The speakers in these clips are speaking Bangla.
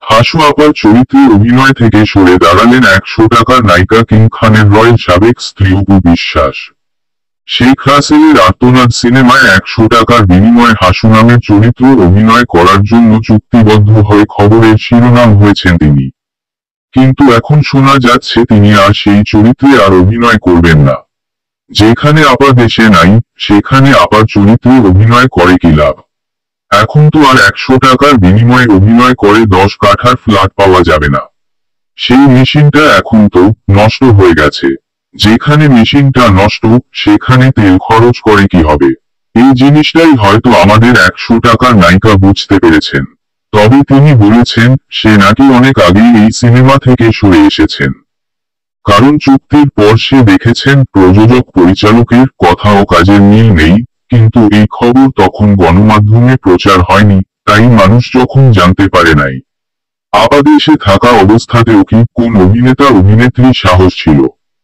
হাসু আপার চরিত্রে অভিনয় থেকে সরে দাঁড়ালেন 100 টাকার নায়িকা কিং খানের রয়ের সাবেক স্ত্রী অপু বিশ্বাস। শেখ রাসেলের আর্তনাদ সিনেমায় 100 টাকার বিনিময়ে হাসু নামের চরিত্র অভিনয় করার জন্য চুক্তিবদ্ধ হয়ে খবরের শিরোনাম হয়েছেন তিনি। কিন্তু এখন শোনা যাচ্ছে তিনি আর সেই চরিত্রে আর অভিনয় করবেন না। যেখানে আপা দেশে নাই, সেখানে আপার চরিত্রে অভিনয় করে কি লাভ? এখন তো আর 100 টাকার বিনিময়ে অভিনয় করে 10 কাঠার ফ্ল্যাট পাওয়া যাবে না। সেই মেশিনটা এখন তো নষ্ট হয়ে গেছে। যেখানে মেশিনটা নষ্ট, সেখানে তেল খরচ করে কি হবে? এই জিনিসটাই হয়তো আমাদের 100 টাকার নায়িকা বুঝতে পেরেছেন। তবে তিনি বলেছেন সে নাকি অনেক আগেই এই সিনেমা থেকে সরে এসেছেন। কারণ চুক্তির পর সে দেখেছেন প্রযোজক পরিচালকের কথা ও কাজের মিল নেই, কিন্তু এই খবর তখন গণমাধ্যমে প্রচার হয়নি, তাই মানুষ যখন জানতে পারে নাই। আপাদেশে থাকা অবস্থাতেও কি কোন অভিনেতা অভিনেত্রী সাহস ছিল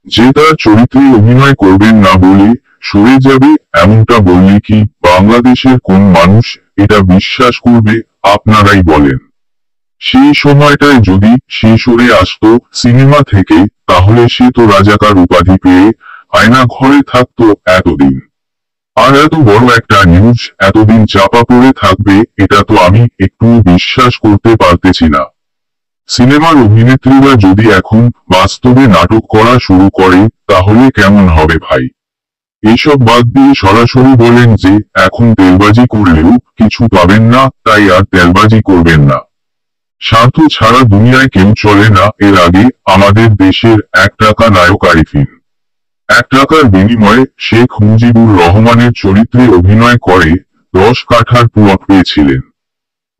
যে তার চরিত্রে অভিনয় করবেন না বলে সরে যাবে? এমনটা বললে কি বাংলাদেশের কোন মানুষ এটা বিশ্বাস করবে? আপনারাই বলেন। সেই সময়টায় যদি সে সরে আসতো সিনেমা থেকে, তাহলে সে তো রাজাকার উপাধি পেয়ে আয়না ঘরে থাকতো এতদিন। আর এত বড় একটা নিউজ এতদিন চাপা পড়ে থাকবে, এটা তো আমি একটুও বিশ্বাস করতে পারতেছি না। সিনেমার অভিনেত্রীরা যদি এখন বাস্তবে নাটক করা শুরু করে, তাহলে কেমন হবে ভাই? এসব বাদ দিয়ে সরাসরি বলেন যে এখন তেলবাজি করলেও কিছু পাবেন না, তাই আর তেলবাজি করবেন না। স্বার্থ ছাড়া দুনিয়ায় কেউ চলে না। এর আগে আমাদের দেশের 1 টাকা নায়ক আরিফিন 1 টাকার বিনিময়ে শেখ মুজিবুর রহমানের চরিত্রে অভিনয় করে 10 কাঠার প্লট পেয়েছিলেন।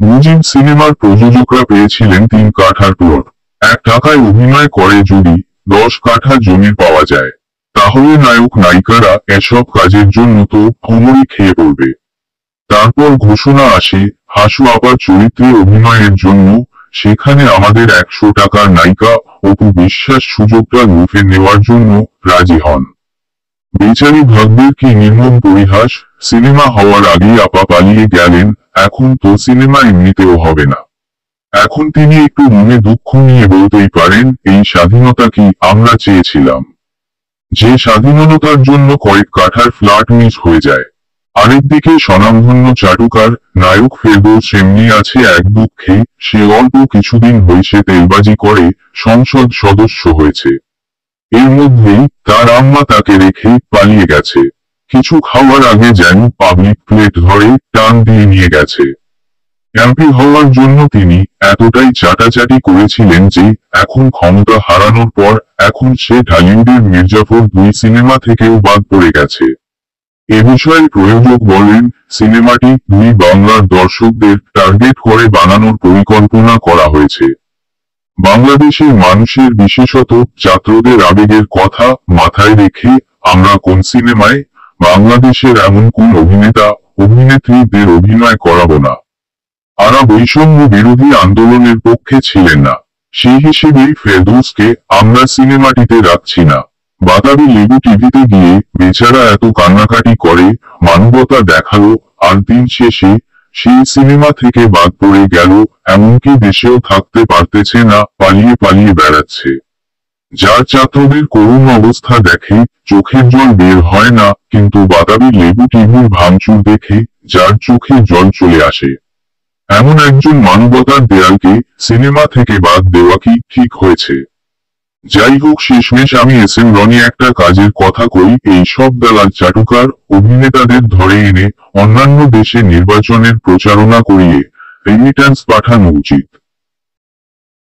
মুজিব সিনেমার প্রযোজকরা পেয়েছিলেন 3 কাঠার প্লট। 1 টাকায় অভিনয় করে যদি 10 কাঠা জমি পাওয়া যায়, তাহলে নায়ক নায়িকারা এসব কাজের জন্য তো কোমরে খেয়ে পড়বে। তারপর ঘোষণা আসে হাসু আপার চরিত্রে অভিনয়ের জন্য, সেখানে আমাদের 100 টাকার নায়িকা অপু বিশ্বাস সুযোগটা লুফে নেওয়ার জন্য রাজি হন। বেচারি ভাগ্যের কি নির্মম পরিহাস! সিনেমা হওয়ার আগেই আপা পালিয়ে গেলেন, এখন তো সিনেমা এমনিতেও হবে না। এখন তিনি একটু মনে দুঃখ নিয়ে বলতেই পারেন এই স্বাধীনতা কি আমরা চেয়েছিলাম? যে স্বাধীনতার জন্য কয়েক কাঠার ফ্ল্যাট মিস হয়ে যায়। আরেকদিকে স্বনামধন্য চাটুকার নায়ক ফেরদৌস এমনি আছে এক দুঃখে, সে অল্প কিছুদিন হয়েছে তেলবাজি করে সংসদ সদস্য হয়েছে। এর মধ্যেই তার আম্মা তাকে রেখে পালিয়ে গেছে। কিছু খাওয়ার আগে যেন পাবলিক প্লেট ধরে টান দিয়ে নিয়ে গেছে। এমপি হওয়ার জন্য তিনি এতটাই চাটাচাটি করেছিলেন যে এখন ক্ষমতা হারানোর পর এখন সে ঢালিউডের মির্জাফর 2 সিনেমা থেকেও বাদ পড়ে গেছে। এ বিষয়ে প্রযোজক বলেন সিনেমাটি 2 বাংলার দর্শকদের টার্গেট করে বানানোর পরিকল্পনা করা হয়েছে। বাংলাদেশের মানুষের বিশেষত ছাত্রদের আবেগের কথা মাথায় রেখে আমরা কোন সিনেমায় বাংলাদেশের এমন কোন অভিনেতা অভিনেত্রীদের অভিনয় করাবো না। আরা বৈষম্য বিরোধী আন্দোলনের পক্ষে ছিলেন না, সেই হিসেবেই ফেরদৌসকে আমরা সিনেমাটিতে রাখছি না। বাতাবি লেবু টিভিতে গিয়ে বেচারা এত কান্নাকাটি করে মানবতা দেখালো, আর দিন শেষে সেই সিনেমা থেকে বাদ পড়ে গেল। এমনকি দেশেও থাকতে পারতেছে না, পালিয়ে পালিয়ে বেড়াচ্ছে। যার ছাত্রদের করুণ অবস্থা দেখে চোখের জল বের হয় না, কিন্তু বাতাবি লেবু টিভির ভাঙচুর দেখে যার চোখে জল চলে আসে। এমন একজন মানবতার দেয়ালকে সিনেমা থেকে বাদ দেওয়া কি ঠিক হয়েছে? যাই হোক, শেষমেশ আমি এসএম রনি একটা কাজের কথা কই, এই সব দালাল চাটুকার অভিনেতাদের ধরে এনে অন্যান্য দেশে নির্বাচনের প্রচারণা করিয়ে রেমিট্যান্স পাঠানো উচিত।